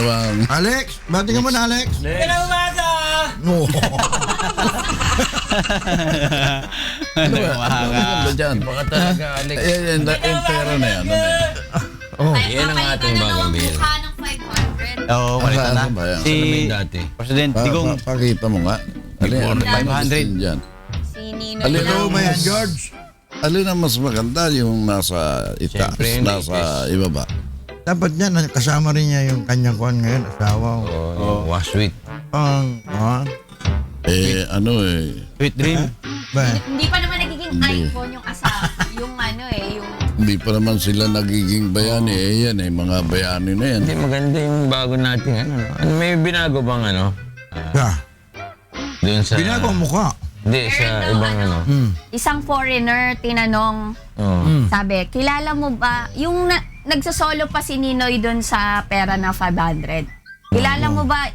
bang... Alex, bati ka muna, Alex. Magandang umaga! No. Ano ba dyan? Baka talaga, Alex. Yung pera na yan. Oh. Yan ang ating bagong bill. Mukha ng 500. Oo, malita na. Ano ba yan? Si Salamin dati. President Digong. Pakita mo nga. Alin, 500. dyan. Si Nino Alin, Ito Lang. ba yan, George? Alin ang mas maganda yung nasa itaas, Siyempre, yung nasa ibaba. Dapat yan, kasama rin niya yung kanyang kuhan ngayon, asawa. Oh, wash with. Ano eh, Sweet Dream. Ba? Hindi pa naman nagiging Hindi. icon yung asawa. Yung ano eh, yung... hindi pa naman sila nagiging bayani. Yan mga bayani na yan. Hindi, maganda yung bago nating ano. Ano, may binago bang ano? Yeah. Doon sa... Binago ang mukha. Hindi, sa Pero ibang ano. Isang foreigner, tinanong, Oh. sabi, kilala mo ba, yung nagsasolo pa si Ninoy doon sa pera na 500. Kilala mo ba,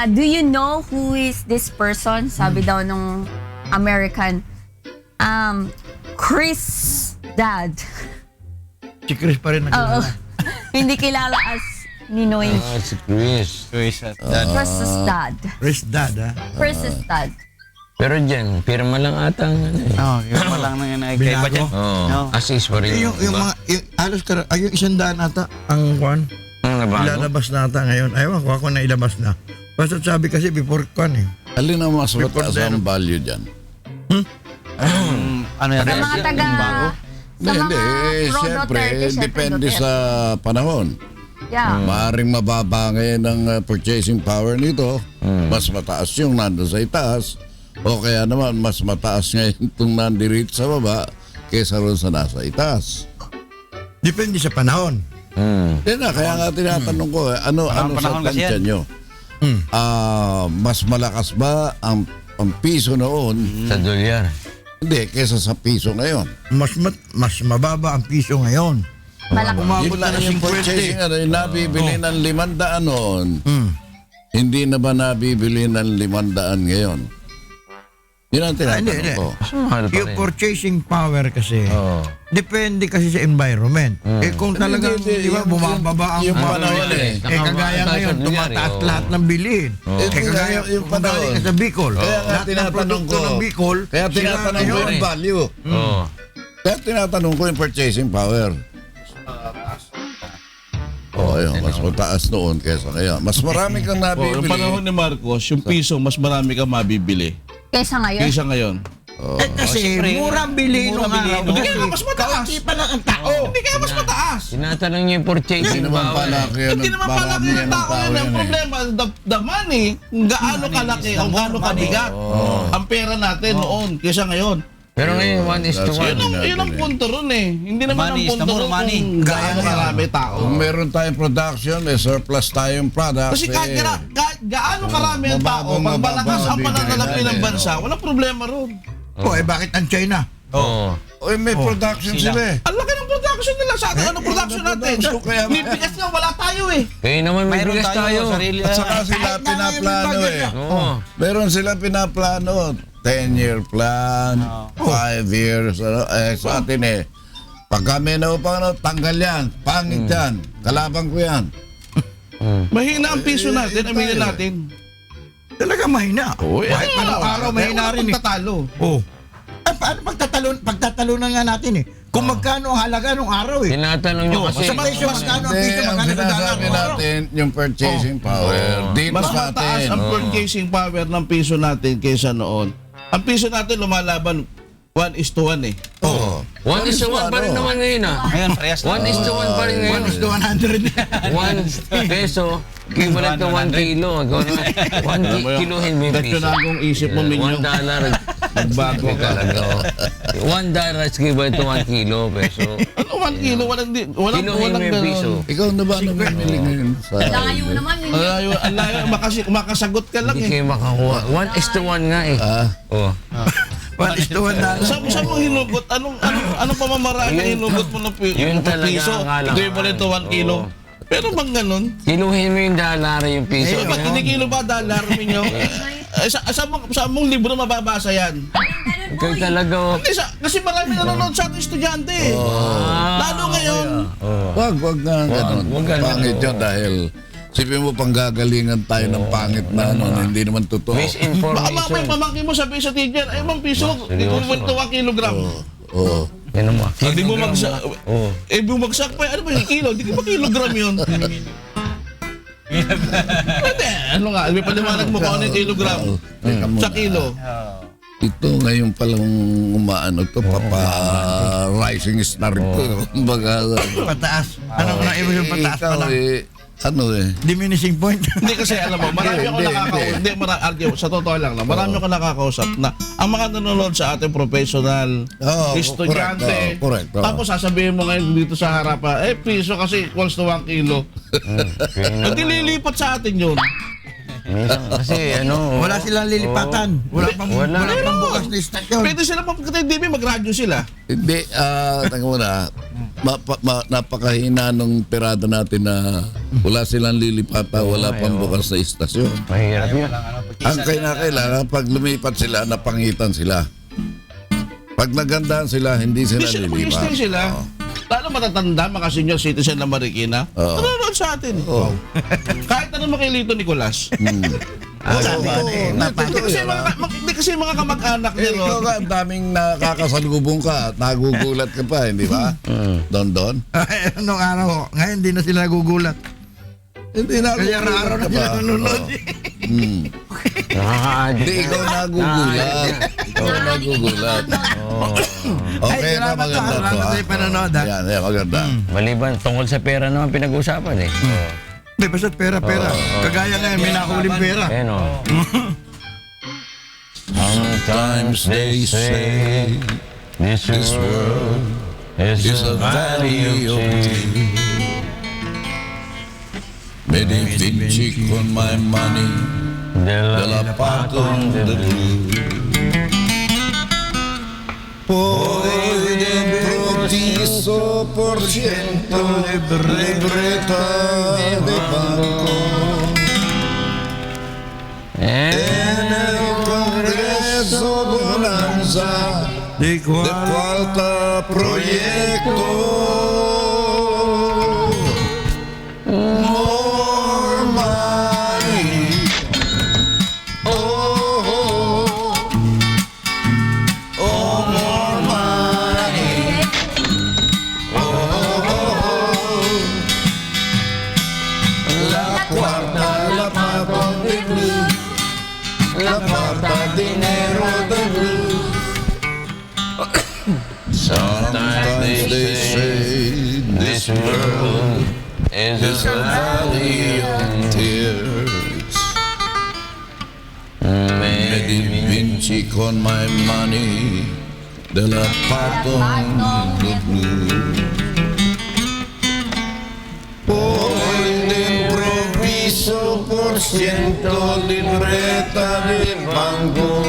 do you know who is this person? Sabi daw nung American, Chris Dad. Si Chris pa rin Oo. nakilala. Hindi kilala as Ninoy. Ah, si Chris. Chris at Dad. Chris' dad. Chris Dad, ha? Chris' dad. Pero dyan, pirma lang ata ang ano eh. Oh, yung pa lang nang kay Binago? budget. Oo. No. Assist pa rin. Yung mga, alos ka, yung 100 ata, ang kuhan, Ang nabago? ilalabas na ata ngayon. Ayaw ko, ako na ilabas na. Basta sabi kasi before kuhan eh. Alin ang mas mataas ang value dyan? Ano yan? Sa mga taga... Sa Hindi, mga Pro siyempre, Duterte, depende Duterte. sa panahon. Yeah. Maaring mababa ngayon ang purchasing power nito. Mas mataas yung nandun sa itaas. O kaya naman, mas mataas ngayon itong nandirito sa baba kaysa ron sa nasa itaas. Depende sa panahon. Yan na, kaya nga tinatanong ko, ano sa panahon kasi tansya yan. nyo? Mas malakas ba ang piso noon? Sa dolyar. Hindi, kaysa sa piso ngayon. Mas mababa ang piso ngayon. Malaki. Umabot Yun na lang ng yung purchasing, 50. yung nabibili ng 500 noon, hindi na ba nabibili ng 500 ngayon? Yun ang Hindi. tinatanong ko. Mahal pa Yung rin. purchasing power kasi, Oo. depende kasi sa environment. Kung talagang, di ba, bumababa ang yung power, panahon eh. kagaya ngayon, tumataas lahat ng bilihin. Kaya Kagaya, yung kung galing ka panahon. sa Bicol, Kaya nga lahat ng tinatanong produkto ko. ng Bicol, Kaya tinatanong ko ngayon, yung value. Oo. Kaya tinatanong ko yung purchasing power. Oo, yun. Mas mataas noon kaysa ngayon. Mas marami kang Oh, yung nabibili. panahon ni Marcos, yung piso, mas marami kang mabibili Kaysa ngayon. kaysa ngayon. kasi murang bilhin nung araw. Hindi kaya mas mataas. Kaunti pa lang ang tao. Hindi kaya mas mataas. Tinatanong niyo yung purchasing Hindi naman power. palaki yan. Hindi naman pala Marami ng yan ang tao tao yan ang yan eh. problema. The money, kung gaano kalaki, ang gaano kabigat ang pera natin noon kaysa ngayon. Pero ngayon, 1:1. Yun ang punto ron eh. Hindi naman ang Money is punto the more ron money. kung gaano karami tao. Kung meron tayong production, may surplus tayong product. Kasi kahit gaano karami ang tao, pag malakas ang pananalapi ng bansa, walang problema ron. Oh, bakit ang China? Oo. Oy, may production sila eh. Ang laki ng production nila sa atin. Anong production natin? Kaya- May bigas nga, wala tayo eh. Kayo naman may Mayroon bigas tayo, tayo. sarili. At saka sila Kahit na ngayon may pinaplano budget eh. na. Oo. Meron sila pinaplano. 10-year plan, 5 years. Sa atin eh. Pag kami na tanggal yan. Pangit yan. Kalabang ko yan. Mahina ang piso natin, aminin natin. Talaga mahina. Kahit anong araw, mahina rin eh. Tatalo. Oh. Paano pagtatalunan nga natin eh? Kung magkano ang halaga ng araw eh. Tinatanong niyo kasi. Sa presyo, magkano ang Hindi, piso, ang magkano ang dollar sinasabi ng araw? natin, yung purchasing power. Dito Mas sa mataas atin. ang purchasing power ng piso natin kaysa noon. Ang piso natin lumalaban 1:1 eh. Oo. 1:1 pa rin naman ngayon ah. Ngayon, parehas na. 1:1 pa rin ngayon. 1:100. 1 peso, equivalent to 1 kilo. 1 kilohin mo yung That's piso. yun ang isip mo, Minyo. $1. Nagbago ka. Talaga. $1 is equivalent to 1 kilo peso. Ano 1 kilo? Walang Kilohin mo yung piso. ganun. Ikaw na ba namimili ngayon sa... Layo naman yun. Ang layo, makasagot ka lang Hindi eh. kayo makakuha. 1:1 nga eh. Oh. 1:1 dollar. Saan mo hinugot? Anong pamamaraan na hinugot mo ng Yun talaga piso? ang alam. Equivalent to 1 kilo. Pero bang ganun? Kiluhin mo yung dollar yung piso. Ba't kinikilo ba dollar, Minyo? Sa mong libro mababasa yan? Kayo talaga oh. Hindi, kasi marami nanonood sa ating estudyante eh. Lalo ngayon. Wag nga ganun. Wag ganun. Pangit yun dahil Sipin mo pang gagalingan tayo ng pangit na ano, hindi naman totoo. Baka mamay Misinformation. pamangkin mo sabi sa teacher, ay mang piso, seryoso. 1 kilogram. Oo. Yan naman. Hindi mo magsak. Oo. Bumagsak pa, ano ba yung kilo? Hindi ko ba kilogram yun? Hindi, ano nga, may paliwanag mo kung ano yung kilogram. Teka muna. Sa kilo. Ito ngayon palang umaano to, papa-rising star ko. Kumbaga, Pataas. Ano na ibig yung pataas pa lang? Diminishing point. Hindi kasi alam mo, marami ako nakakausap. Hindi, sa totoo lang, marami ako nakakausap na ang mga nanonood sa ating professional, estudyante, correct. tapos sasabihin mo ngayon dito sa harapan, piso kasi equals to 1 kilo. Hindi lilipat sa atin yun. Minsan, kasi ano. Wala silang lilipatan. Wala pang bukas na station. Pwede sila pagkatay magradyo sila. Hindi, tanga muna. Napakahina nung pirada natin na wala silang lilipata, wala pang bukas na istasyon. Mahirap yun. Ang kailangan, pag lumipat sila, napangitan sila. Pag nagandahan sila, hindi sila Hindi sila lilipat. mag-stay sila. Lalo matatanda, mga senior citizen na Marikina. Oo. Nanonood sa atin. Kahit ano makilito Nicolas. Hindi kasi mga kamag-anak niya, Ikaw no? ka, ang daming nakakasalubong ka at nagugulat ka pa, hindi ba? Don? Anong araw? Ngayon, hindi na sila nagugulat. Hindi Kaya nagugulat araw na ka sila pa. nanonood. Nakaka-addict Hindi, ikaw nagugulat. Ikaw nagugulat. Okay na, maganda to. Salamat sa panonood, ha? Yan, maganda. Maliban, tungkol sa pera naman pinag-uusapan eh. Hindi, basta pera. Kagaya ngayon, may nakuling pera. Ayan o. Sometimes they say this world is a valley of tears. Medi Vinci con my money, della patron de blu. Poi dentro tiso por ciento libreta de banco. En el Congreso Bonanza de cuarta proyecto. More money. More money. La cuarta, la patron de blues. La cuarta, dinero de blues. Sometimes they say this world is a valley of tears. Medi Vinci con my money, della patron de blues. Poi d'improvviso por ciento libreta del banco.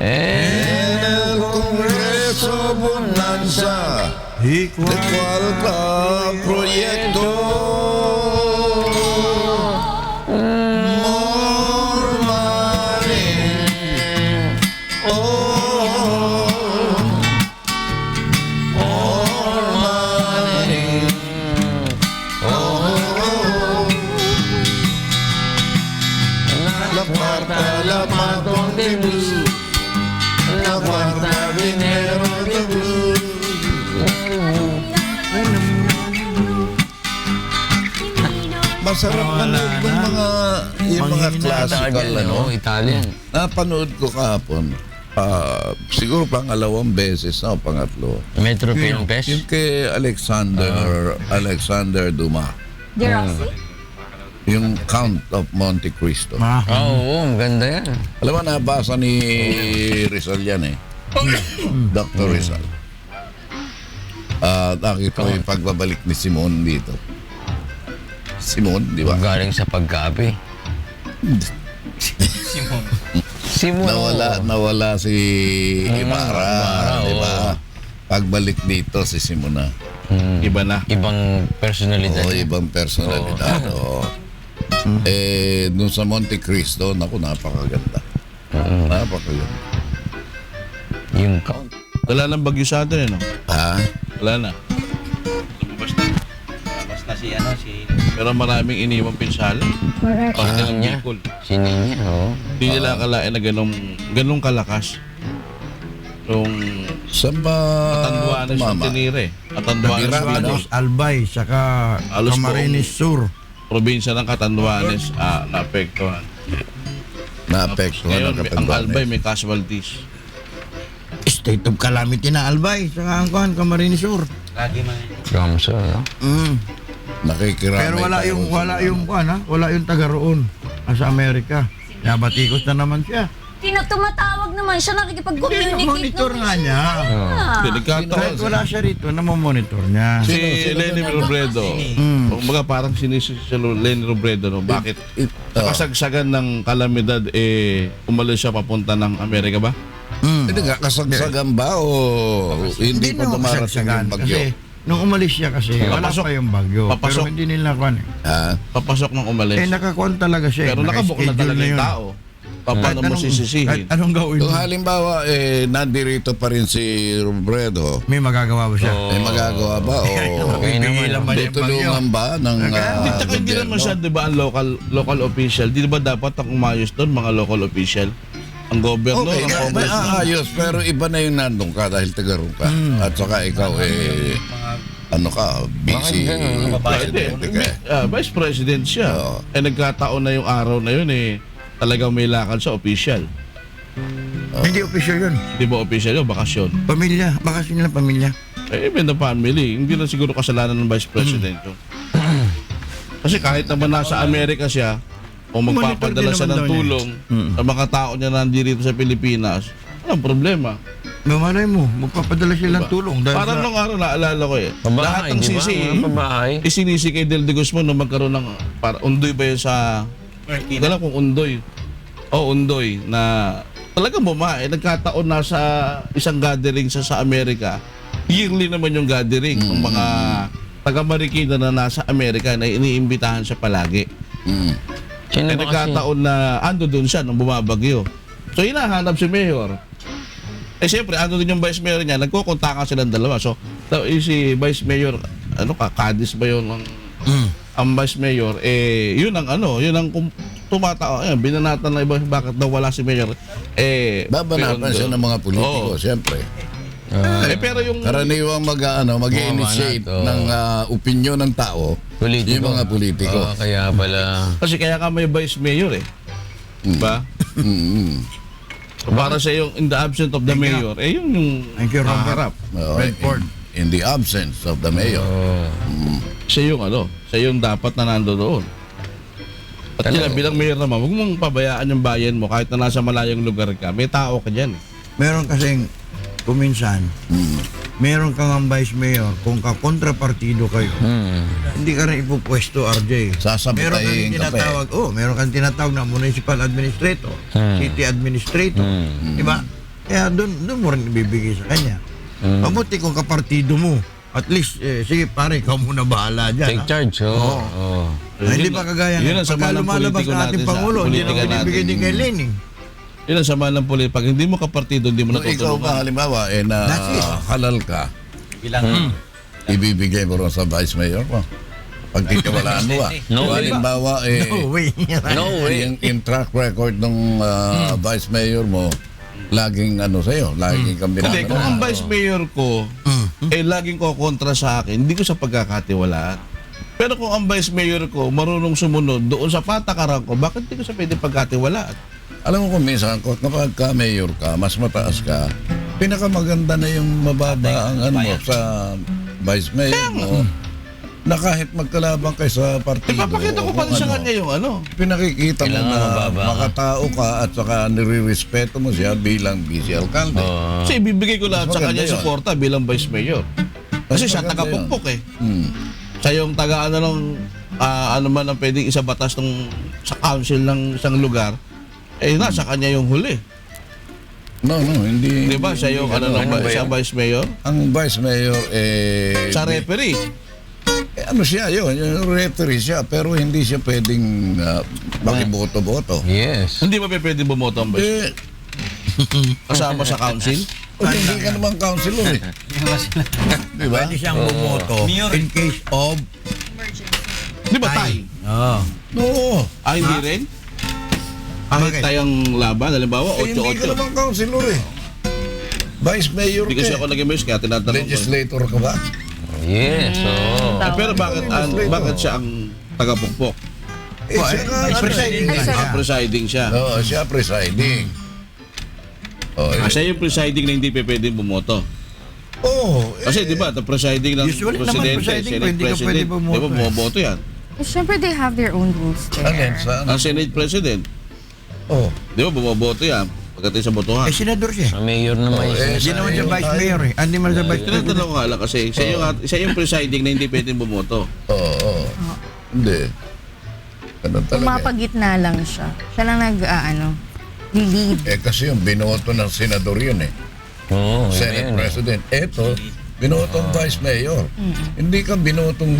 En el Congreso Bonanza de cuarta proyecto. More money. More money. La cuarta, la patron de blues. La cuarta, dinero de blues. Masarap manood ng yung mga classical, ano? Italian. Napanood ko kahapon. Siguro pangalawang beses na o pangatlo. Metro Film Fest. Yung kay Alexander Dumas. De Rossi? Yung Count of Monte Cristo. Oo, ang ganda yan. Alam mo, nabasa ni Rizal yan eh. Dr. Rizal. Nakita ko yung pagbabalik ni Simon dito. Simon, di ba? Galing sa pagkape. Simon. Nawala si Ibarra, di ba? Pagbalik dito si Simon na. Iba na. Ibang personalidad. Oo, ibang personalidad. Oo. Doon sa Monte Cristo, naku, napakaganda. Napakaganda. Yung count. Wala lang bagyo sa atin, no? Ha? Wala na. Lumabas na si pero maraming iniwang pinsala. Parte ng niya. Bicol. Sinin niya, oo. Hindi nila akalain na ganong kalakas. Yung Saan ba Atanduanes ng tumama? Tinire. Atanduanes Nabira, ng Alos, Albay, saka Alos Camarines Sur. probinsya ng Catanduanes naapektuhan. Naapektuhan Ngayon, ng ang Albay Catanduanes. may casualties. State of calamity na Albay, saka ang Camarines Sur. Gamsa, no? Nakikiramay Pero wala tayo yung sa wala mga- yung wala yung taga roon sa Amerika. Nabatikos na naman siya. Tumatawag naman siya, nakikipag-communicate Monitor naman nga siya. niya. Delikado. Kahit wala siya rito, namomonitor niya. Si Lenny Robredo, kumbaga parang sinisisi si Lenny Robredo, no? Bakit? Kasagsagan ng kalamidad, umalis siya papunta ng Amerika ba? Hindi nga, kasagsagan ba o hindi pa naman dumarating kasagsagan yung bagyo? Kasi nung umalis siya kasi, wala Papasok. pa yung bagyo. Papasok. Pero hindi nila kuhan eh. Ha? Papasok ng umalis. Nakakuhan talaga siya. Pero nakabook na talaga yung tao. Paano mo Kahit sisisihin? anong gawin Kung mo? halimbawa, nandirito pa rin si Robredo, May magagawa ba siya? may magagawa ba o Okay naman. Pigilan ba niya yung bagyo? tutulungan ba ng Hindi naman siya, di ba, ang local official? Di ba dapat ang umayos doon, mga local official? Ang governor, Okay, ang may congressman. ayos, pero iba na yung nandun ka dahil taga-roon ka. At saka ikaw, ano ka, busy presidente ka. Vice President siya. Oo. Nagkataon na yung araw na yun, talagang may lakad sa official. Hindi official yun. Di ba official yun? Bakasyon. Pamilya. Bakasyon lang pamilya. Even the family, hindi na siguro kasalanan ng Vice President yun. Kasi kahit naman nasa Amerika siya, o magpapadala Monitor din siya ng naman daw tulong sa mga tao niya na nandito sa Pilipinas, walang problema. Mamalay mo, magpapadala silang tulong. Dahil Parang sa, nung araw naalala ko lahat Pabahay, ng di ba? sisi, Mga pabahay. isinisi kay Del de Guzman nung magkaroon ng, undoy ba yun sa, hindi ko alam kung undoy. Undoy, na talagang bumae, nagkataon na sa isang gathering sa Amerika, yearly naman yung gathering ng mga taga-Marikina na nasa Amerika na iniimbitahan siya palagi. Sino ba kasi? Nagkataon na ando doon siya nung bumabagyo. So hinahanap si Mayor. Siyempre, ando din yung Vice Mayor niya, nagkukontakan silang dalawa. So, si Vice Mayor, Cadiz ba yun ang Vice Mayor, yun ang tumatao, binanatan na iba, bakit daw wala si Mayor. Babanatan siya ng mga politiko, siyempre. Pero yung, Karaniwang mag-initiate Bumabanat, oo. ng opinyon ng tao, Politiko. yung mga politiko. Kaya pala. kasi kaya ka may Vice Mayor Diba? Para sa yung in the absence of the Mayor, yun yung Thank you, Robert. haharap. Redford. In the absence of the mayor. Siya yung dapat na nando doon. At sila bilang mayor naman, huwag mong pabayaan yung bayan mo kahit na nasa malayong lugar ka. May tao ka dyan. Meron kasing kuminsan, meron kang ang vice mayor, kung ka-kontrapartido kayo, hindi ka rin ipupwesto, RJ. Sasabotahin ka pa meron kang tinatawag na municipal administrator, city administrator, di ba? Kaya doon mo rin ibibigay sa kanya. Mabuti kung kapartido mo, at least, sige pare, ikaw muna bahala dyan. Take charge, oo. Hindi pa kagaya Yun ang sama pagka ng lumalabas politiko ng ating natin sa Pangulo, hindi na politika binibigay natin. din kay Lenin. Yun ang sama ng politika. Pag hindi mo kapartido, hindi mo Kung ikaw ba natutulungan. halimbawa, na That's it. halal ka, ibibigay mo rin sa vice mayor mo. Pagkikawalaan mo ba? No Kung way. halimbawa, Uy. No way. yung track record ng vice mayor mo, laging sa'yo, laging kang Hindi, kung ang binabana. vice mayor ko, laging ko kontra sa akin, hindi ko sa pagkakatiwalaan. Pero kung ang vice mayor ko marunong sumunod doon sa patakaran ko, bakit hindi ko sa pwede pagkatiwalaan? Alam mo kung minsan, kapag ka mayor ka, mas mataas ka, pinakamaganda na yung mababa ang sa vice mayor mo, na kahit magkalabang kayo sa partido. Ipapakita ko pa rin sa kanya yung Pinakikita mo Kailangan na mababa ka. makatao ka at saka nire-respeto mo siya bilang vice alcalde. Kasi ibibigay ko lahat Mas sa kanya maganda yun. suporta bilang vice mayor. Kasi siya maganda taga-pukpok Hmm. Siya yung taga ano man ang pwedeng isa batas sa council ng isang lugar, nasa kanya yung huli. No, hindi. Di ba? Siya yung siya vice mayor. Ang vice mayor, Sa referee. siya yun, yung referee siya, pero hindi siya pwedeng makiboto-boto. Yes. Hindi ba pwede bumoto ang vice? Kasama sa council? Hindi ka naman councilor eh. Di ba? Pwede siyang bumoto in case of Di ba tay? Oo. Oo. Hindi rin? Kahit Bakit? tayong laban, halimbawa, Eh, hindi ka 8-8. naman councilor eh. Vice Mayor Hindi kasi ka ako naging mayor, kaya tinatanong ko. Legislator ka ba? Yes, oo. Pero bakit siya ang tagapukpok? Eh, siya nga, Vice President eh, nga siya. Presiding siya. Oo, siya presiding. Oh, Siya yung presiding na hindi pa pwedeng bumoto. oh, Kasi di ba, the presiding ng Usually naman presidente, presiding, Senate pwede ka President, pwede di ba bumoto eh. bumoboto yan? Siyempre, they have their own rules there. alin sa Ang Senate President, Oh, di ba bumoboto yan? Pagdating sa botohan. Eh, senador siya. Ang mayor naman eh, Hindi naman siya vice mayor eh. Hindi naman siya vice president. Tinatanong ko nga lang kasi siya yung presiding na hindi pwedeng bumoto. oo. Hindi. Ganun talaga. Pumapagitna lang siya. Siya lang lead. Eh kasi yung binoto ng senador yun eh. Oo, yun Senate yun. President. Eto, binotong Vice Mayor. Hindi ka binotong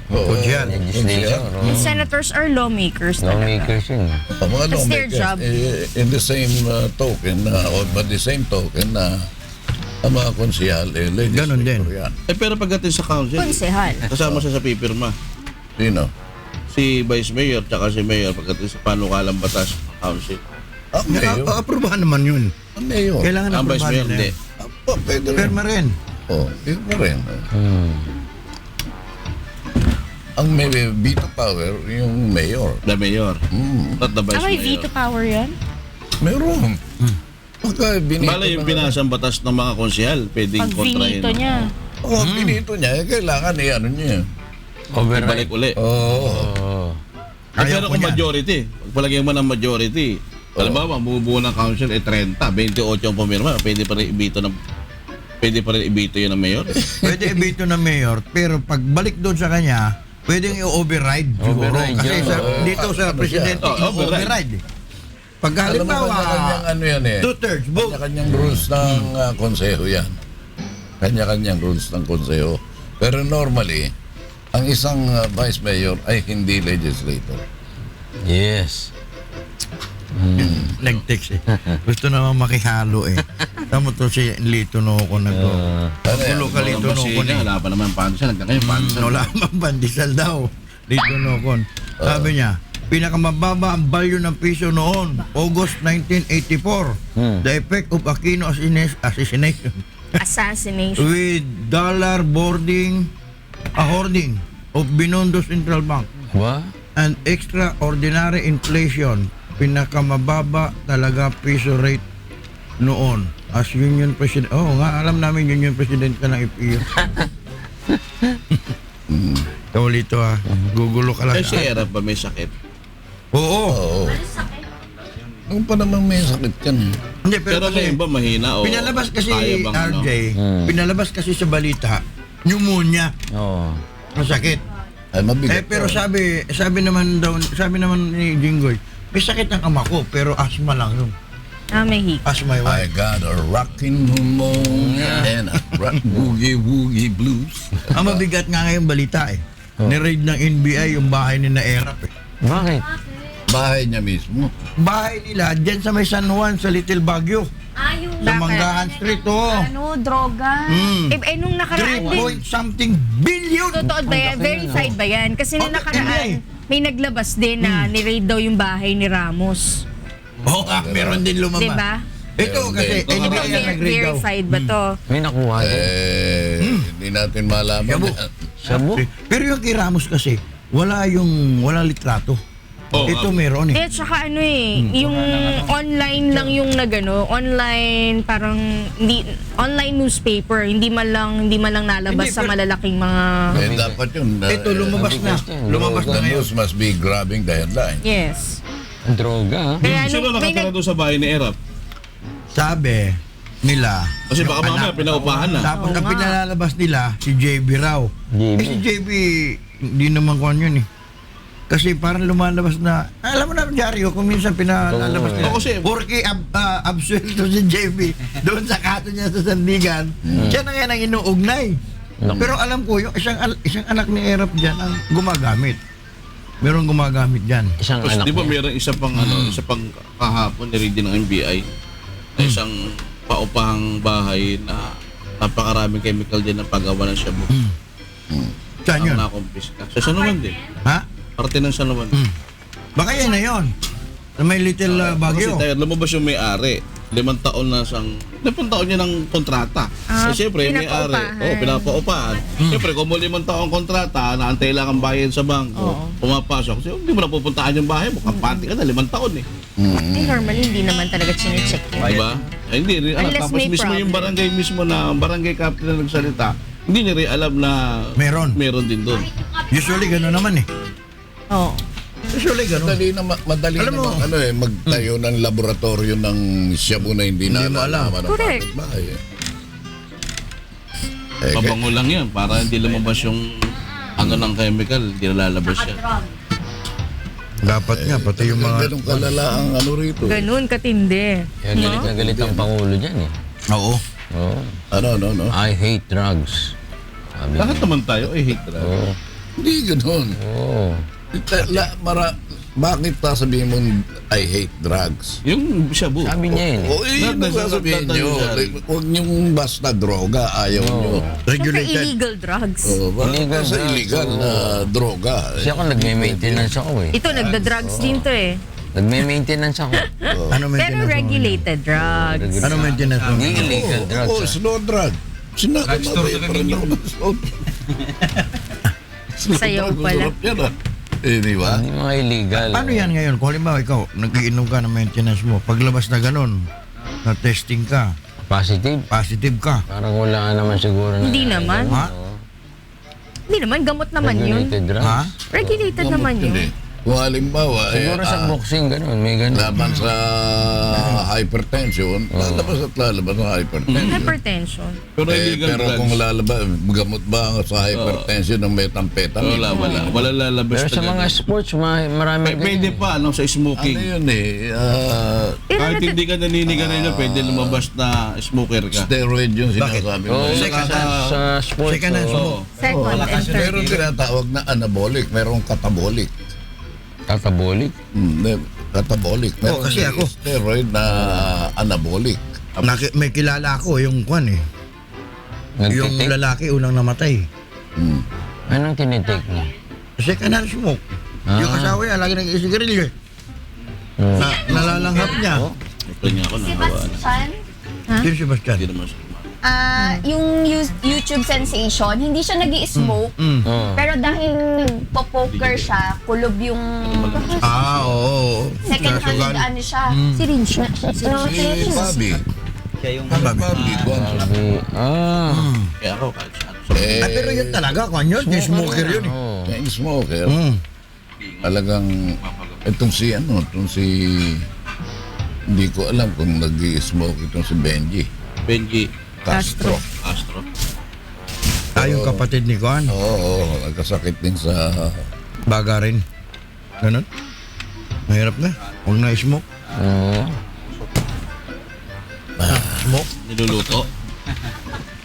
Konsyal. Legislator, oo. Senators are lawmakers talaga. Lawmakers yun. Mga That's their lawmakers, job. in the same token, or but the same token na ang mga konsyal, legislator Ganon din. yan. Pero pagdating sa council, Konsehal. kasama siya sa pipirma. Sino? Si Vice Mayor tsaka si Mayor pagdating sa panukalang batas ng council. Ang Mayor. Aprobahan naman yun. Ang Mayor. Kailangan Ang Vice aprobahan Mayor, nila hindi. yan. Pwede rin. Perma rin. Oh, pwede rin. Ang may veto power, yung Mayor. The Mayor, not the Vice May Mayor. veto power yan? Meron. Pagka binito Bala yung na- pinasang batas ng mga konsehal, pwedeng Pag kontrahin. finito niya. Oh, binito niya, kailangan ano niya. Override. Ibalik uli. Oo. Oo. Ayaw Pero ko kung niyan. majority, pagpalagyan mo ng majority, halimbawa, ang bumubuo ng council ay 30, 28 ang pumirma, pwede pa rin ibito yun ng mayor. Pwede ibito ng mayor, pero pagbalik doon sa kanya, pwedeng i-override siguro. Override Kasi yun. dito sa Ano presidente, siya? Oh, i-override. Pag Alam mo, halimbawa, kanya-kanyang ano yan eh. 2/3 vote. Kanya-kanyang rules ng konseho yan. Kanya-kanyang rules ng konseho. Pero normally, ang isang vice mayor ay hindi legislator. Yes. Nag-text eh. Gusto naman makihalo eh. Tama to si Lito no ko nag Ano yan? Kulo ka Lito no ko Kasi wala pa naman pansal, hanggang ngayon pansal. wala mang pandesal daw. Lito no kon. Sabi niya, pinakamababa ang value ng piso noon, August 1984. The effect of Aquino assassination Assassination. with dollar hoarding of Binondo Central Bank What? and extraordinary inflation. Pinakamababa talaga piso rate noon as Union President. Oh, nga alam namin Union President ka ng FPU. Kaulito gugulo ka lang. Eh, si Erap ba may sakit? Oo. Oo. Nung pa naman may sakit yan. Hindi, Pero kasi ngayon ba mahina o pinalabas kasi kaya bang RJ, ano? pinalabas kasi sa balita, pneumonia, Oo. masakit. Ay, mabigat. Pero yun. sabi naman ni Jinggoy, may sakit ang ama ko, pero asthma lang yun. May hik. Asthma yung I got a rockin' pneumonia and a rock woogie blues. Ang mabigat nga ngayong balita eh. Ni-raid ng NBI yung bahay ni na Erap eh. Bakit? Bahay niya mismo. Bahay nila, dyan sa may San Juan, sa Little Baguio. Yung Sa Manggahan Street, oh. droga. nung nakaraan 3 din. point something billion! Totoo ba yan? Verified ba yan? Kasi nung Okay, nakaraan, may naglabas din na ni-raid daw yung bahay ni Ramos. Oo nga, meron din lumabas. Diba? Ito kasi, Ito, NBI Ito, ang nag-raid daw. verified ba to? May nakuha din. Hindi natin malaman. Shabu. Shabu? Pero yung kay Ramos kasi, walang litrato. Oo, Ito meron eh. Eh, tsaka yung online lang yung online parang online newspaper, hindi man lang nalabas Hindi, sa pero- malalaking mga Eh, dapat yun. Ito lumabas na. Lumabas The na ngayon. news must be grabbing the headline. yes. Ang droga, ha? Kaya Sino nung may nakatira doon sa bahay ni Erap? Sabi nila, Kasi baka mamaya pinaupahan na. tapos Oo ang nga. pinalalabas nila, si JB raw. JB. Eh si JB, hindi naman kuhan yun eh. Kasi parang lumalabas na, alam mo na, Diaryo, kung minsan pinalalabas nila. Oo, kasi- Porque absuelto si JB doon sa kato niya sa Sandigan, siya na nga nang inuugnay. Pero alam ko, yung isang anak ni Erap dyan ang gumagamit. Meron gumagamit dyan. Isang Tapos anak di ba niya. mayroong isa pang kahapon ni ng NBI na isang paupahang bahay na napakaraming chemical din na paggawa ng shabu. Saan Ang yun? nakumpiska. Sa San Juan din. Ha? Parte ng San Juan. Baka yan na yun. Na may little Kasi Baguio. tayo, lumabas yung may-ari. 5 taon na siyang, 5 taon niya ng kontrata. Siyempre, may-ari. pinapaupahan. Pinapaupahan. Siyempre, kung mo 5 taong kontrata, naantay lang ang bayad sa bangko, pumapasok. Kasi hindi mo na pupuntahan yung bahay mo. Kampante ka na, 5 taon eh. Normally, hindi naman talaga chinecheck yun. Diba? Ay, hindi rin alam. Unless Tapos may mismo yung problem. barangay mismo na, barangay captain na nagsalita, hindi niya rin alam na Meron. meron din doon. Usually gano'n naman eh. Oo. Usually gano'n. Madali Alam mo, naman magtayo ng laboratorio ng shabu na hindi na Hindi mo alam. ng Correct. kapitbahay, eh. Mabango lang yan para hindi lumabas yung ano ng chemical, hindi nalalabas yan. Dapat nga, pati yung mga... Ganun kalala ang ano rito. Ganun, katindi. Kaya galit na galit ang Pangulo dyan eh. Oo. Oo. Ano? I hate drugs. Sabi Lahat niya. naman tayo ay hate drugs. Oo. Hindi ganun. Oo. Bakit sabihin mo I hate drugs? Yung shabu. Sabi niya yun eh. O yun ang sasabihin nyo. Huwag niyong basta droga, ayaw nyo. Siyempre, Regulated. illegal drugs. Illegal sa drugs, illegal na droga. Kasi ako nagme-maintenance ako eh. Ito, nagda-drugs din to eh. Nagme-maintenance ako. Ano Pero maintenance mo? regulated drugs. Ano maintenance mo? Hindi illegal drugs. Oo, slow drug. Sinabi mo pa rin ako ng slow Sayaw pala. Yan ah. Di ba? Hindi mga illegal. Paano yan ngayon? Kung halimbawa ikaw, nagiinom ka ng maintenance mo, paglabas na ganun, na testing ka, Positive? positive ka, Parang wala naman siguro na... Hindi naman. ha? Hindi naman, gamot naman yun. Regulated drugs. Ha? Regulated naman yun. Kung halimbawa, Siguro sa boxing, gano'n. May gano'n. laban sa hypertension, lalabas at lalabas sa hypertension. Hypertension. Pero illegal Pero drugs. kung lalabas, gamot ba sa hypertension ng methamphetamine? Wala lalabas Pero sa na mga ganun. sports, maraming Pwede pa, sa Ano smoking. yun eh? Pero Kahit hindi ka naninigarilyo, pwede lumabas na smoker ka. Steroid yung sinasabi mo. Oo, Second sa sports. Second hand oo. smoke. second and third. Meron tinatawag na anabolic, merong catabolic. Catabolic. Catabolic. Meron kasi ako. steroid na anabolic. May kilala ako, yung kwan eh. Yung Nagtitik. lalaki unang namatay. Anong tinitik niya? Second hand smoke. Yung asawa niya, lagi nag-isigarilyo eh. Oo. Nalalanghap niya. Ito niya ako na. Sebastian, Sino si Bastian? Hindi naman siya. yung YouTube sensation, hindi siya nag-i-smoke. Oo. Pero dahil nagpo-poker siya, kulob yung Oo. second hand, Sugal. ano siya. Syringe. Si Bobby. Bobby, kwan. Sabi, Kaya ako kahit siya. Pero yun talaga, kwan yun. Yung smoker yun eh. Oo. Chain smoker. Mm. Talagang, itong si hindi ko alam kung nag-i-smoke itong si Benji Benji Castro. Castro. Yung kapatid ni Kwan. Oo, nagkasakit din sa... Baga rin. Ganun. Mahirap na. Huwag na smoke. Oo. Smoke. Niluluto.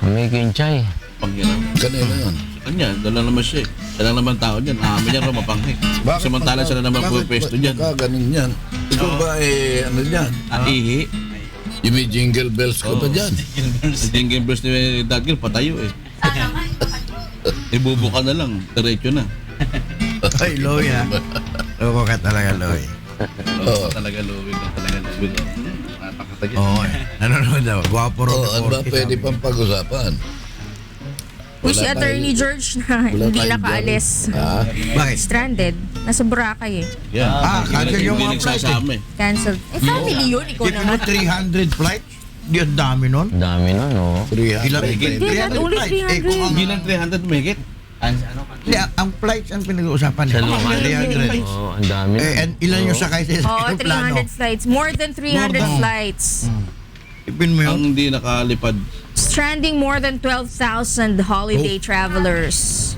May kinchay. Panghirap. Kanina yun. Kanya, dala naman siya eh. Siya lang naman tao dyan. Amin niya rin mapanghi. Samantala sila naman po pwesto dyan. Ganun yan. Ikaw ba ano dyan? Ihi. Yung may jingle bells ko pa dyan. Ang game burst ni Dagil, patayo eh. Ibubuka na lang. Diretso na. Ay, Loy ha. Loko ka talaga, Loy. Talaga luwig na talaga luwig. Napakatagin. Oo eh. Nanonood daw. Gwapo rin. Ano ba pwede pang pag-usapan? Uy, si Wala Attorney tayo- George na hindi tayong nakaalis. Ah, Bakit? Stranded. Nasa Boracay eh. Yan. cancel yung Hindi mga flight nagsasama eh. Cancelled. Eh, family yun. Ikaw If you know naman. 300 flights, di ang dami nun. Dami nun, oo. 300. Ilan? Hindi, not only 300. Eh, kung ang, Hindi lang 300 megit. hindi, ang flights ang pinag-uusapan. Sa lugar. 300. Oo, ang dami. And ilan yung sakay sa Oh, aeroplano? 300 flights. More than 300 flights. Ipin mo yun. Ang hindi nakalipad. Stranding more than 12,000 holiday travelers.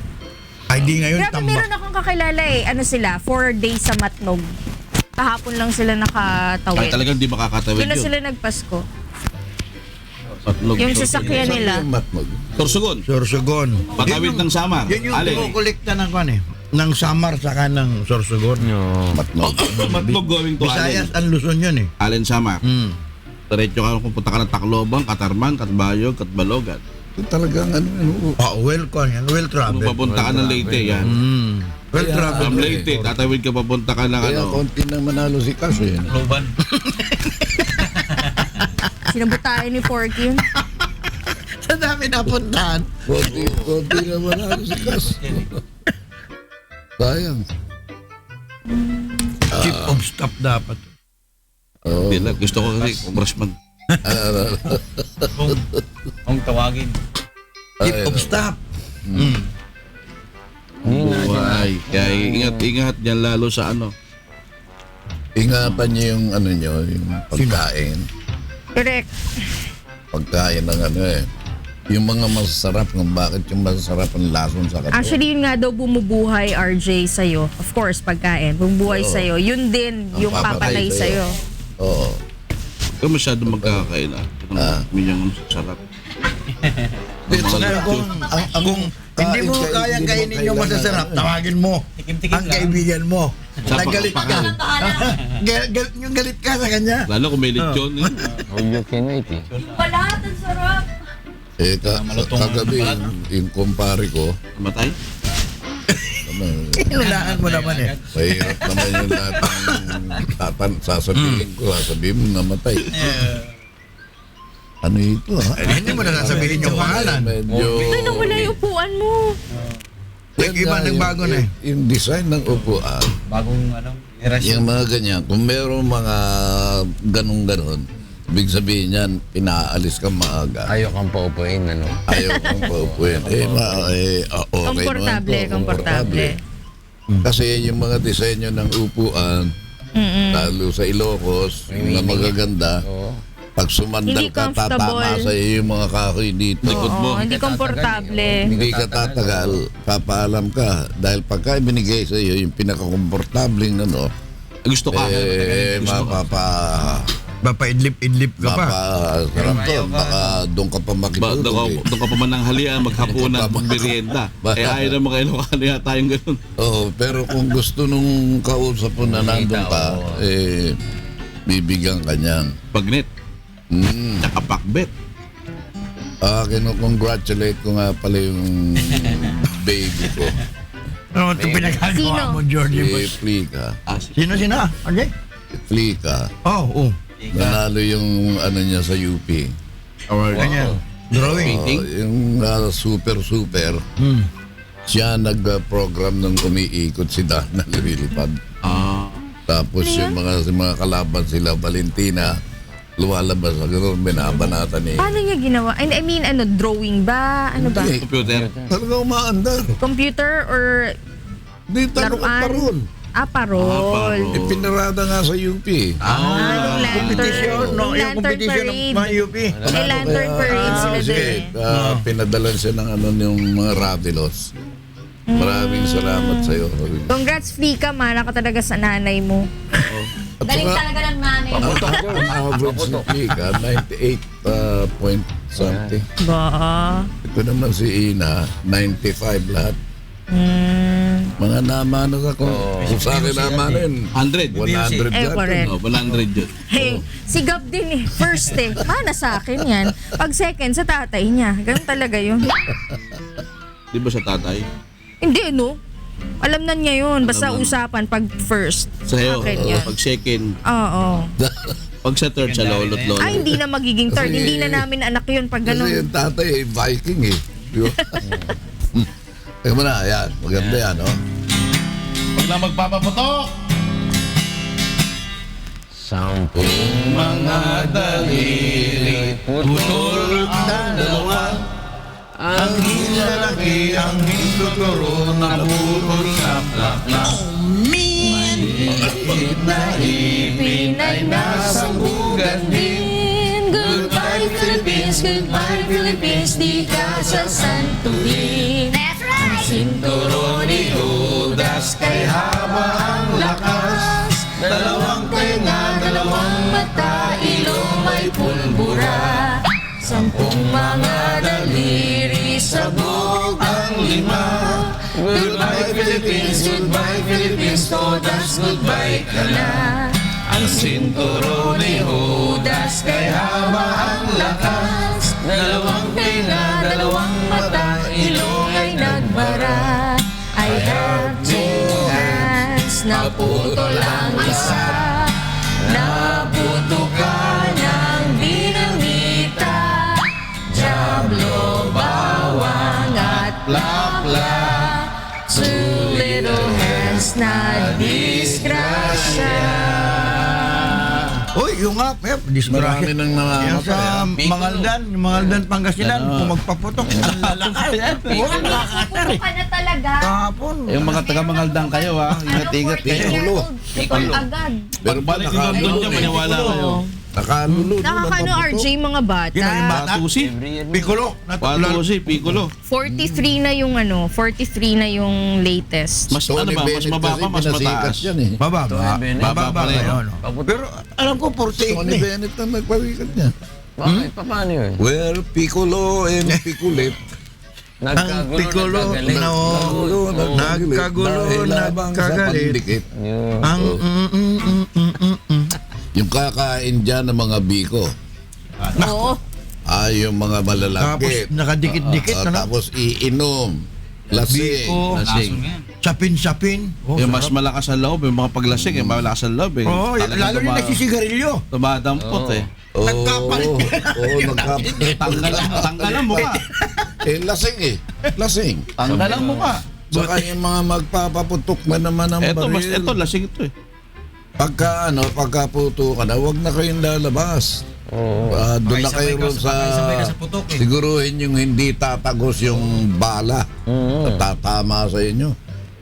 Ay, di ngayon Grabe, meron tambak. akong kakilala eh. Ano sila? 4 days sa Matnog. Kahapon lang sila Ay nakatawid. talagang di makakatawid Doon na yun. sila nagpasko. Tatlog. Yung sasakyan nila. Yung matmag. Torsugon. Sorsogon. Patawid ng Samar. Yan yung Alin. kumukolekta ng kwan eh. Ng Samar saka ng Sorsogon. Oo. Matmag. Matlog going to Visayas Allen. ang Luzon yun eh. Allen Samar. Hmm. Diretso ka kung punta ka ng Tacloban, Katarman, Katbayog, Katbalogan. Talagang ano, Well kwan yan. Well Kung travel. papunta ka ng Leyte, yan. Hmm. Well traveled. From Leyte, tatawid ka papunta ka ng Kaya ano. konti na manalo si Cash eh. Luban. Sinabutayan ni Porky yun. Sa dami napuntahan. Konti na manalo si Cash. Sayang. Chief of staff dapat. Oo. Hindi lang, gusto ko kasi congressman. Kung tawagin. Chief of staff. Buhay. Kaya ingat dyan lalo sa ano. Ingatan niyo yung ano niyo, yung pagkain. Correct. Pagkain ng ano eh. Yung mga masasarap, kung bakit yung masasarap ang lason sa katawan. Actually, yun nga daw bumubuhay, RJ, sa'yo. Of course, pagkain. Bumubuhay Oo. sa'yo. Yun din Ang yung papatay sa'yo. Oo. Kung masyado magkakain Yung sarap. Kung hindi mo kayang kainin yung masasarap, tawagin mo Tikim-tikim ang lang. kaibigan mo. Sa Nagalit ka. Yung galit ka sa kanya. Lalo kung may lechon. All you can eat eh. Wala, ang sarap. Malutong Kagabi, pala, no? yung kumpare ko, Matay? Inulaan mo naman eh. mahirap naman yung lahat ng sasabihin ko, sabihin mo namatay. Ano ito ha? Hindi mo na sasabihin yung pangalan. Medyo... Ay, nawala yung upuan mo. Yan Iba nga, nagbago na eh. Yung design ng upuan, Bagong yung mga ganyan, kung meron mga ganun-ganon, ibig sabihin yan, pinaalis ka maaga. Ayaw kang paupuin, ano? Ayaw kang paupuin. Okay Komportable, naman to, komportable. Kasi yung mga disenyo ng upuan, lalo sa Ilocos, na magaganda, Oo. pag sumandal Hindi ka, comfortable. tatama sa iyo yung mga kahoy dito. Oo, hindi komportable. Hindi ka tatagal, papaalam ka. Dahil pagka binigay sa iyo yung pinakakomportabling ano, Gusto ka. Gusto ka. Mapaidlip-idlip ka pa. Mapasarap to. Baka doon ka pa makitulog eh. Doon ka pa man ng halian, maghapunan, magmerienda. Kaya ayaw na mga Ilocano yata yung ganun. Oo, pero kung gusto nung kausap mo na nandun ka, bibigyan ka niyan. Pagnet, tsaka pakbet. Congratulate ko nga pala yung baby ko. Ano ito pinagagawa Sino? mo, Georgie? Si Flika. Sino? Okay? Si Flika. Oh. Nanalo yung ano niya sa UP. Ganyan. Drawing. Yung super. Siya nag-program ng umiikot si Dana lumilipad. Tapos yung mga kalaban sila, Valentina, lumalabas sa gano'n, binabanatan eh. Paano niya ginawa? I mean, drawing ba? Ano ba? Hindi, Computer. talaga umaandar. Computer or Di talaga laruan? parol. Parol. Pinarada nga sa UP. Yung lantern. Competition, no? Yung Yung lantern competition ng parade. mga UP. May lantern parade sila Kasi doon eh. pinadalan siya ng yung mga Ravelos. Maraming salamat sa iyo. Congrats, Flika. Mana ka talaga sa nanay mo. Galing talaga ng nanay. Ang average ni Flika, 98 point something. Ba? Ito naman si Ina, 95 lahat. Mga namanas ako. Kung sa akin namanin, 100. 100 Eh, lahat. correct. 100 yun. Hey, si Gab din eh. First eh. Mana sa akin yan. Pag second, sa tatay niya. Ganun talaga yun. Di ba sa tatay? Hindi, no? Alam na niya yun. Basta Alam na. usapan pag first. Sa'yo, Akin yan. pag second, Oo. pag sa third, sa lolo't lolo. Ay, hindi na magiging third. Kasi- Hindi na namin anak yun pag Kasi ganun. yung tatay, Viking eh. Di ba? Teka mo na, yan. Maganda yan, oh. Pag na magpapaputok, Sampung mga daliri, putol ang dalawa. Ang hinalaki, ang hintuturo, naputol na plak-plak. Maliit na ipin ay nasa bugan din. Goodbye, Philippines. Goodbye, Philippines. Di ka sasantuin. That's right! Sinturo ni Judas kay haba ang lakas. Dalawang tenga, dalawang mata, ilong may pulbura. Sampung mga daliri, sabog ang lima. Goodbye, Philippines. Goodbye, Philippines. Todas goodbye ka na. ang sinturo ni Judas kay haba ang lakas. Dalawang tenga, dalawang mata, ilong ay nagbara. I have to yung nga, disgrasya. Marami nang Yan namamatay. sa Mangaldan, yung Mangaldan, Pangasinan, Yan, kung magpaputok, ang lalakas. Wala Puputo ka na talaga. kahapon. Yung mga taga-Mangaldang kayo ha, ingat-ingat kayo. Putol agad. Pero ba Pagbalik yung doon dyan, maniwala kayo. nakalulo? Nakakano RJ mga bata? Yun ang yung bata. Patusi. Piccolo. Patusi, Piccolo. 43 na yung 43 na yung latest. Mas ano ba, mas mababa, mas mataas. Yan eh. Bababa. Bennett. Bababa Bababa rin, ngayon. Pero alam ko 48 Tony na eh. Bennett ang nagparikat niya. Bakit? Paano yun? Well, Piccolo and Piculit. Ang Piccolo nagkagulo, nagkagalit. Yun. Ang Yung kakain dyan ng mga biko. Oo. Yung mga tapos malalaki. nakadikit-dikit na Tapos iinom. Lasing. Biko, Lasing. sapin-sapin. Oh, Yung mas sarap. malakas ang loob, yung mga paglasing, yung malakas ang loob eh. Oo, Talagang lalo yung nagsisigarilyo. Tumadampot eh. Nagkapalit. Nagkapalit. Tanggal ang mukha. Lasing eh. Lasing. Tanggal ang mukha. Saka yung mga magpapaputok na naman ng Eto, mas baril. ito, lasing ito eh. Pagkaputo ka na, huwag na kayong lalabas. Doon na kayo ron sa siguruhin yung hindi tatagos yung bala na tatama sa inyo.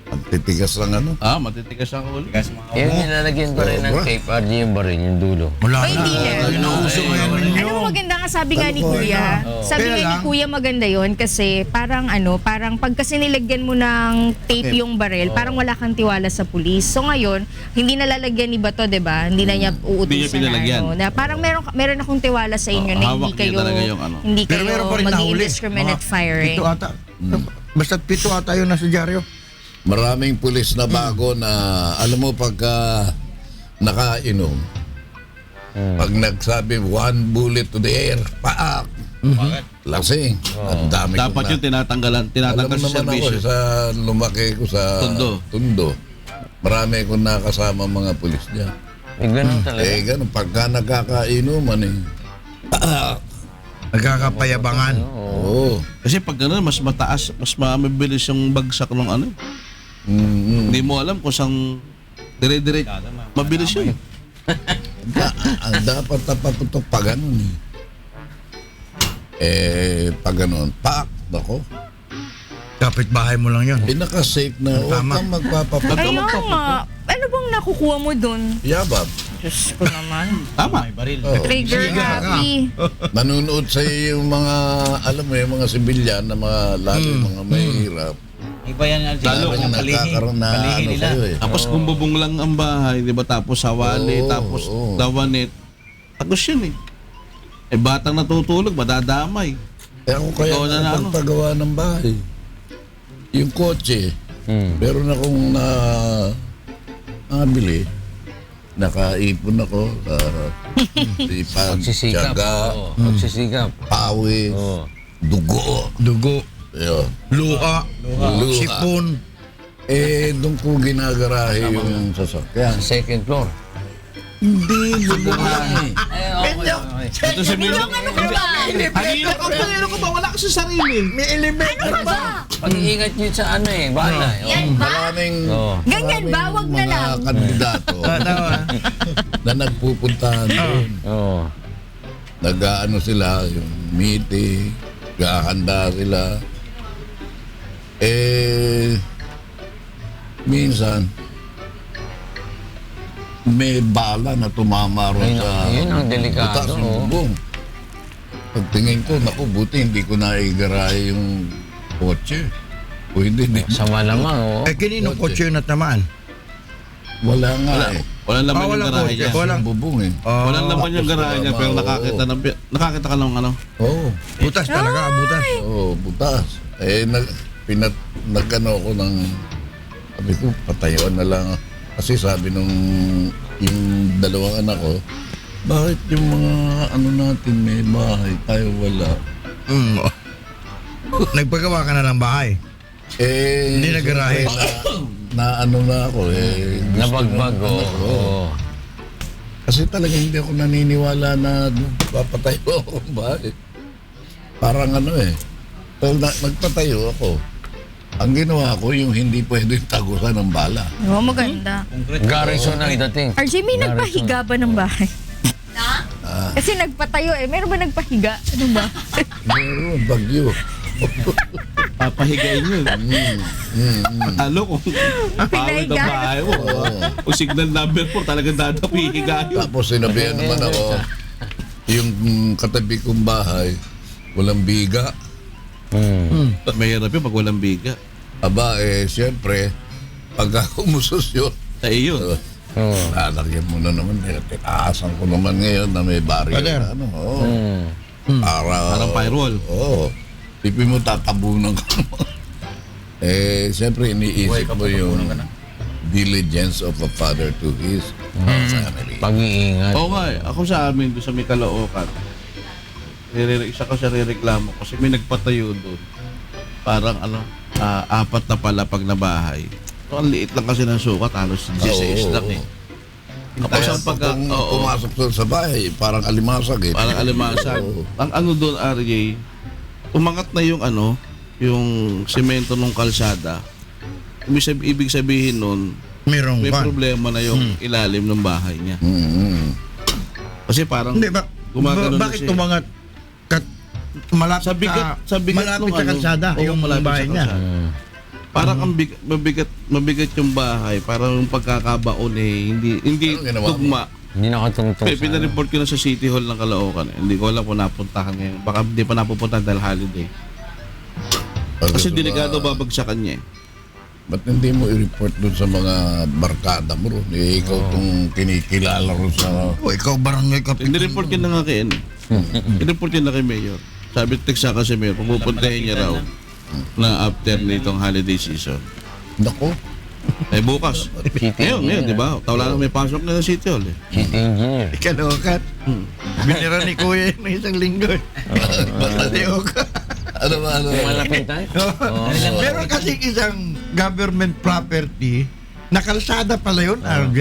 Ang titigas ng ano. Matitigas ang ulo. Tigas mga Yung nilalagyan pa rin ng Sobra. tape RJ yung baril, yung dulo. Wala Ay, hindi na. Inuuso ngayon ninyo. Ano mo maganda nga sabi nga ni Kuya? Sabi Kaya nga ni lang- Kuya maganda yon kasi parang parang pag kasi nilagyan mo ng tape yung baril, parang wala kang tiwala sa pulis. So ngayon, hindi na lalagyan ni Bato, 'di ba? Hindi na niya Hindi niya uutusan pinalagyan. na parang meron akong tiwala sa inyo na hindi hawak niya kayo talaga yung ano. hindi Pero kayo meron pa rin nahuli. mag-indiscriminate Mga firing. Pito ata. Basta 7 ata yun nasa dyaryo. Maraming pulis na bago na alam mo pagka nakainom. Pag nagsabi one bullet to the air, paak. Lasing. Ang dami Dapat kong yung tinatanggal alam mo sa naman ako servisyo. sa lumaki ko sa Tondo. Marami akong nakasama mga pulis niya. May ganun talaga. Ganun, pagka nagkakainuman Nagkakapayabangan. Oo. Kasi pag gano'n, mas mataas, mas mabilis yung bagsak ng ano. Hindi mo alam kung saan dire-dire. Mabilis yun. Ang dapat napaputok pa ganun pag ganun, pak, bako. Kapit-bahay mo lang yun. Pinaka-safe na huwag Tama. kang magpapaputok. Ayun nga. Ano bang nakukuha mo dun? Yabab. Diyos ko naman. Tama. may baril. Trigger happy. Nanonood sa iyo yung mga, alam mo yung mga sibilyan na mga, lalo yung mga mahirap. Iba yan RJ. Lalo Kung Yung nagkakaroon na palihi ano nila. sa'yo eh. Tapos kung bubong lang ang bahay, di ba? Tapos sawali, Oo, tapos oo. dawanit. Tapos yun eh. Batang natutulog, madadamay. Ako kaya Ikaw na ano? pagpagawa ng bahay. Yung kotse, meron akong nabili. Nakaipon ako sa sipag, Pagsisikap. tiyaga, Oo, pagsisikap. pawis, Oo. dugo. Dugo. Ayun. Luha. Luha. Sipon. Doon ko ginagarahe yung sasakyan. Sa second floor. Hindi, bubong lang eh. Ito si Milo. Hangino ka ba? Wala ka sa sarili. May elevator ba? Pag-iingat nyo sa ano eh, bala. Yan ba? Maraming, Oo. Ganyan ba? Wag na lang. mga kandidato na nagpupuntahan doon. Oo. Nag-ano sila, yung meeting, gahanda sila. Minsan, may bala na tumama ron sa Yun ang delikado, butas ng oo. bubong. Pagtingin ko, naku, buti hindi ko naigarahe yung kotse. Pwede din. Sa malamang, oo. Kinino kotse yung natamaan? Wala nga eh. Walang laman yung walang garahe kotse. niya. Walang- Yung bubong eh. Walang laman yung Tapos garahe niya, pero tumama, nakakita ka ng ano. Oo. Butas talaga, butas. Oo, butas. Nagano ako ng, sabi ko, patayuan na lang. Kasi sabi nung yung dalawang anak ko, bakit yung mga ano natin may bahay, tayo wala? Nagpagawa ka na ng bahay. Hindi nagarahe. Na ano na ako Nabagbag, oo. Oo. Kasi talaga hindi ako naniniwala na papatayo ako ng bahay. Parang ano Pag nagpatayo ako, ang ginawa ko yung hindi pwedeng tagusan ng bala. Oo, maganda. Garrison ang dating. RJ, may nagpahiga ba ng bahay? Kasi nagpatayo eh. Meron ba nagpahiga? Ano ba? Meron, bagyo. Papahigain yun. Ano kung pawid ang bahay mo. Kung signal number 4, talagang dadapihiga yun. Tapos sinabihan naman ako, yung katabi kong bahay, walang biga. Mahirap yun pag walang biga. Aba, siyempre, pagka umusos yun, Sa iyo. lalagyan mo na naman. Tinaasan ko naman ngayon na may barrier. Pader. Na, ano, Parang firewall. Oo. Pipi mo tatabunan ka mo. Siyempre, iniisip mo yung diligence of a father to his family. Pag-iingat. Oo nga eh. Ako sa amin, doon sa may Caloocan, isa ko siya rireklamo kasi may nagpatayo doon. Parang 4 na palapag na bahay. So, ang liit lang kasi ng sukat, halos 16 lang eh. Tapos Kaya ang pagka... kung Oo. pumasok doon sa bahay, parang alimasag eh. Parang alimasag. Ang ano doon, RJ, umangat na yung yung semento ng kalsada. Ibig sabihin nun, Merong may van. problema na yung ilalim ng bahay niya. Kasi parang Hindi ba? gumagano na Bakit siya. tumangat? Malapit Sa bigat malapit nung sa kalsada, Oo, yung malapit bahay sa niya. kalsada. Parang ang mabigat yung bahay, parang yung pagkakabaon hindi Anong ginawa mo? tugma. Hindi nakatungtong Pero pinareport ko na sa City Hall ng Caloocan. Hindi ko alam kung napuntahan ngayon. Baka hindi pa napupuntahan dahil holiday. Kasi delikado babagsakan niya eh. Ba't hindi mo i-report doon sa mga barkada mo ron? Ikaw itong kinikilala ron sa... O, ikaw barangay kapit. Inireport yun na nga kay Inireport yun na kay Mayor. Sabi teksa kasi Mayor, pupuntahin niya raw na after nitong holiday season. Nako. Bukas. Ngayon, di ba? Wala na may pasok na sa City Hall eh. City engineer. Kalokat. Binira ni Kuya yun ng isang linggo. Kalokat. Ano ba? Malapit tayo. Meron kasi isang government property na kalsada pala yun, RJ.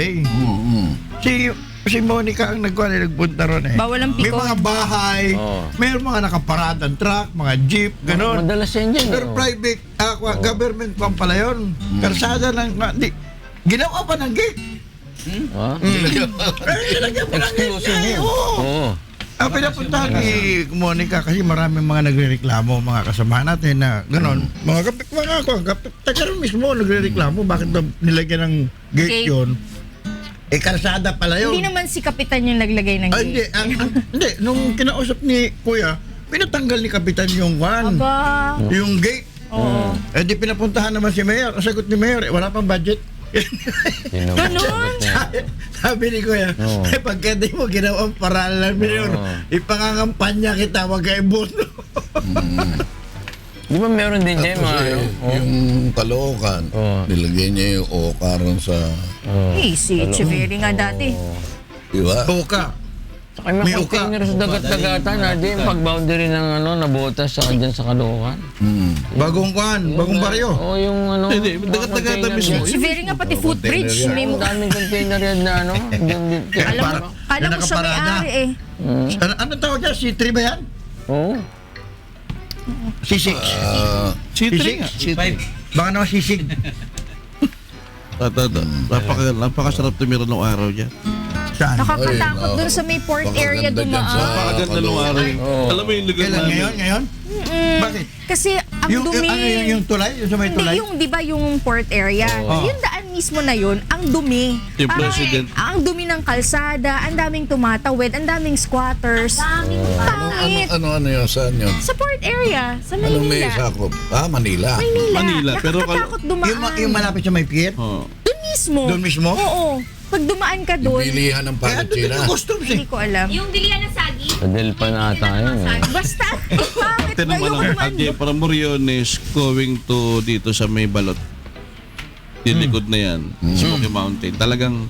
Si Monica ang nagpunta ron eh. Bawal ang May pikon. mga bahay, mayroon mga nakaparadang truck, mga jeep, gano'n. Madalas yan dyan. Pero private, government pa pala yun. Kalsada ng... Ginawa pa ng gate. Nilagyan pa ng gate. Exclusive Ay, yun. oo. Oo. Ang pinapuntahan ni Monica kasi maraming mga nagrereklamo, mga kasamahan natin na gano'n. Taga rin mismo nagrereklamo, bakit daw nilagyan ng gate Gate. yun? Kalsada pala yun. Hindi naman si Kapitan yung naglagay ng Hindi, gate. hindi. Nung kinausap ni Kuya, pinatanggal ni Kapitan yung Aba. yung gate. Oo. Di pinapuntahan naman si Mayor. Ang sagot ni Mayor, wala pang budget. Ganon. Sabi ni Kuya, pagka di mo ginawang paraan Mayor, ipangangampanya kita, wag kayo bono. Di ba meron din dyan mga ano? Yung Caloocan, nilagyan niya yung okaran sa... Eh, si Chiveri nga dati. Di ba? Oka. Saka may May uka. container sa dagat-dagatan. Din pag-boundary ng nabotas sa dyan sa Caloocan. Bagong baryo. Oo, yung ano. Hindi, mga dagat-dagatan container mismo. dyan. Chiveri nga pati footbridge. May Ang daming container yan na ano. Alam mo siya nakaparada. may-ari eh. Ano tawag niya? C3 ba yan? Oo. C6. C3 nga. C6. Baka naman C6. Napakasarap tumira ng araw dyan. Saan? Nakakatakot Ay, dun sa may port napakaganda area dyan dumaan. sa- Napakaganda ng araw yun. Alam mo yung lugar Kailan? namin. Ngayon? Bakit? Kasi ang Yung, dumi. yung tulay? Yung sa may Hindi, tulay? yung di ba yung port area. Yung daan mismo na yun, ang dumi. Yung Parang, president. ang dumi ng kalsada, ang daming tumatawid, ang daming squatters. Pangit. Ano yun? Saan yun? Sa port area, sa Anong may Maynila. sakop? Manila. Manila, pero Nakakatakot dumaan. Yung malapit sa may pier? Oh. Doon mismo. Doon mismo? Oo. Pag dumaan ka doon, Bilihan ng Kaya doon Palestina. yung customs hindi eh. ko alam. Yung bilihan ng sagi. Sa Delpa na ata yun. Basta, bakit Ito ba naman yung ang Adje para Moriones going to dito sa may balot. Yung likod na yan, Smoky Mountain. Talagang,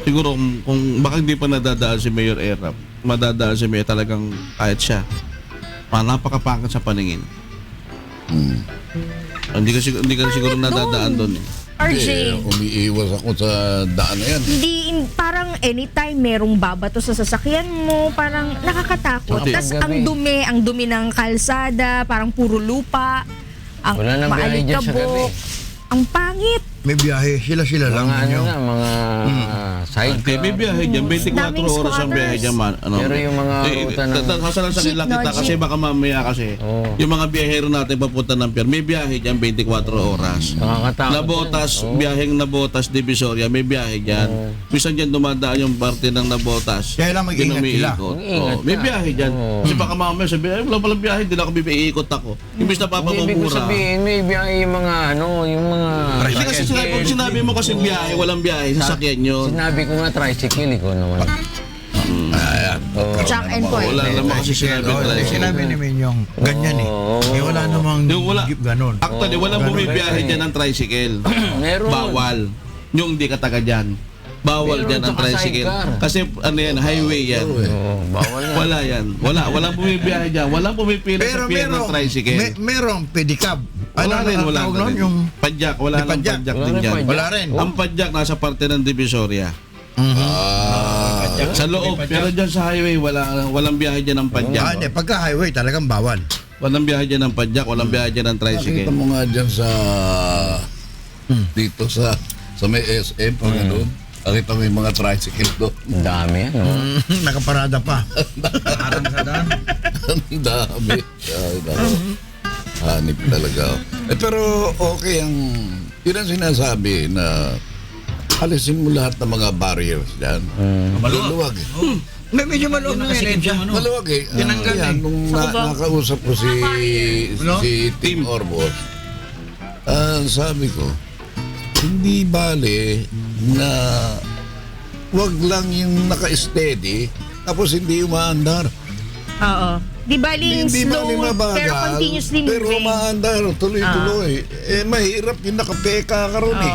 siguro kung baka hindi pa nadadaan si Mayor Erap, madadaan si Mayor talagang kahit siya. Napakapangkat sa paningin. Hindi ka siguro nadadaan doon eh. RJ, Umiiwas ako sa daan na yan. parang anytime merong babato sa sasakyan mo, parang nakakatakot. Pati- Tapos ang dumi ng kalsada, parang puro lupa. Ang Wala nang biyahe dyan sa maalikabok. gabi. Ang pangit. May biyahe. Sila lang. Mga ano yun. na, mga sidecar. May biyahe dyan, 24 Daming oras ang biyahe squatters. dyan. Ano. Pero yung mga ruta ng... Sasalan sa nila Jeep, no, kita kasi jeep. baka mamaya kasi. Oo. Yung mga biyahero natin papunta ng pier, may biyahe dyan 24 oras. Nakakatakot. Nabotas, biyaheng Nabotas, Divisoria, may biyahe dyan. Minsan dyan dumadaan yung parte ng Nabotas. Kaya lang mag-ingat sila. Mag-ingat May ka. biyahe dyan. Kasi baka mamaya sabi, ay wala palang biyahe, hindi na ako iikot ako. Imbis na Hindi, ibig ko papamamura. sabihin, may biyahe yung mga ano, yung mga... Hindi kasi sinabi mo kasi biyahe, walang biyahe, sasakyan yun. Sinabi ko nga tricycle, ikaw naman. Ayan. Jack and Point. Wala naman kasi sinabi Oh, talaga. sinabi ni Minyong, ganyan eh. Eh, wala namang Yung wala. jeep ganon. Actually, walang bumibiyahe dyan ng tricycle. Meron. Bawal. Yung hindi ka taga dyan. Bawal Meron, dyan ang tsaka tricycle. sidecar. Kasi ano yan, highway yan. Oo, bawal na. Wala yan. Walang bumibiyahe dyan. Walang pumipila Pero sa pier ng tricycle. merong pedicab. Wala rin, ang wala tawag rin. nun? Yung Padjak, wala May nang padjak. padjak Wala din rin dyan. padjak. wala rin. Ang padjak nasa parte ng Divisoria. Sa loob, pero dyan sa highway, walang biyahe dyan ng padjak. Hindi, pagka highway talagang bawal. Walang biyahe dyan ng padjak, walang biyahe dyan ng Nakita tricycle. mo nga dyan sa dito sa may SM pag doon. Nakita mo yung mga tricycle doon. Ang dami, ano? Nakaparada pa. Parang sa daan. Ang dami. Ay, nako. Hanip talaga. Pero okay ang yun ang sinasabi na alisin mo lahat ng mga barriers dyan. Maluwag eh. Medyo maluwag na yun. Maluwag eh. Tinanggal Yan, eh. nung nakausap ko si Tim Orbos, sabi ko, hindi bale na wag lang yung naka-steady tapos hindi umaandar. Oo. Di baling Hindi slow, bale mabagal, pero continuously pero moving. umaandar, tuloy-tuloy. Mahirap yung nakapeka ka ron eh.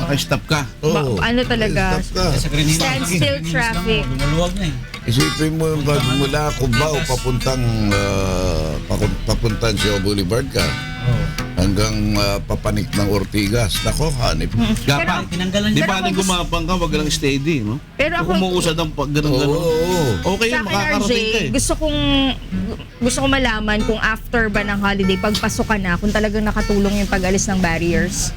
Naka-stop ka. Oo. Ano talaga? Stop ka. Sa Green Hills. Standstill Green Hills traffic. lang, Lumuluwag na eh. Isipin mo yung pag mula Cubao papuntang Sio Boulevard ka hanggang papanik ng Ortigas. Nako, hanip. Gapang. Tinanggalan Di niya. ba gumapang ka, wag lang steady, no? Pero ako, Umuusad ang pag Oo. ganun-ganun. Okay sa yun, akin, makakarating ka eh. RJ, gusto ko malaman kung after ba ng holiday, pagpasok ka na, kung talagang nakatulong yung pag-alis ng barriers.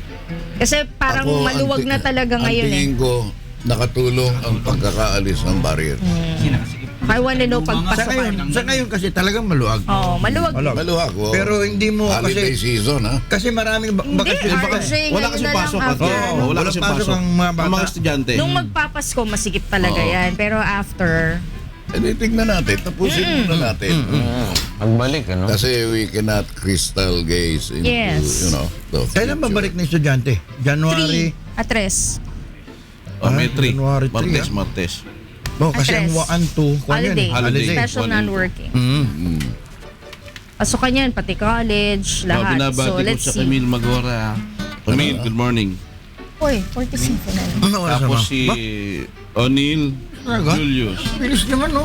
Kasi parang Ako, maluwag na talaga ngayon Ang eh. tingin ko, nakatulong ang pagkakaalis ng barrier. I wanna know Sa pagpasok ka. ngayon kasi talagang maluwag. Oo, maluwag. Maluwag. oh. Pero hindi mo Holiday kasi season, ha? kasi maraming Hindi, bakasyon. RJ, Wala ngayon kasi na lang pasok. after. Oo, wala kasi pasok. ang mga bata. Ang mga estudyante. Nung magpapasko, masikip talaga Oo. yan. Pero after, Tignan natin. Tapusin muna natin. Pagbalik, ano? Kasi we cannot crystal gaze into, Yes. the Kailan future. babalik na estudyante? January. 3 at 3. May 3. January 3, Martes. No, kasi ang Atres. 1, 2, Holiday. Holiday. Special 1 and 2. non-working. Mm. Pasukan yan, pati college, lahat. Binabati So, ko let's sa see. Camille Magora. Camille, good morning. Uy, 45 na lang. Ano oras Tapos naman? si O'Neil Talaga? Julius. Bilis naman, no?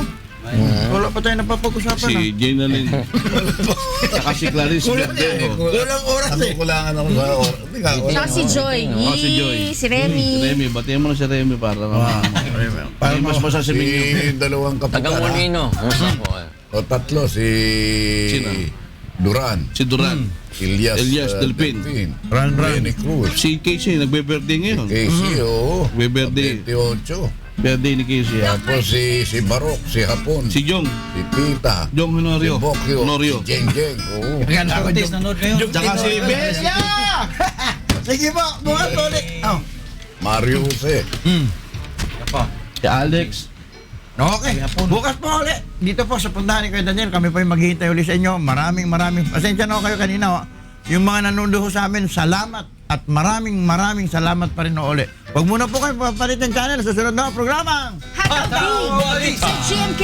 Wala pa tayo napapag-usapan, Si Janeline. Saka si Clarice Verdejo. Walang oras eh. Kulangan ako sa oras. Hindi ka, Tsaka si Joy. Oh, si Joy. Si Remy. Remy, batiyan mo na si Remy para para mas masasamin nyo. Si dalawang Taga kapitan. Molino. Ano po? O tatlo, si Sino? Duran. Si Duran. Elias Delpin. Ran. Benny Cruz. Si Casey, nagbe-birthday ngayon. Casey, oo. Nagbe-birthday. 28. Birthday ni Casey. Tapos si Barok, si Hapon, Si Jong. si Tita, Jong si Honorio. Bokyo, Honorio. si Jeng Jeng. Oo. Artist, nanood kayo. Tsaka si Besya! Sige po, bukas ulit. Oh. Mario Jose. Si Alex. Okay, bukas po ulit. Dito po sa puntahan ni Kuya Daniel, kami po yung maghihintay ulit sa inyo. Maraming pasensya na ho kayo kanina. Yung mga nanonood ho sa amin, salamat. At maraming salamat pa rin ho ulit. Huwag muna po kayo papalit ng channel sa susunod na programang Hot Beat! Sa GMK!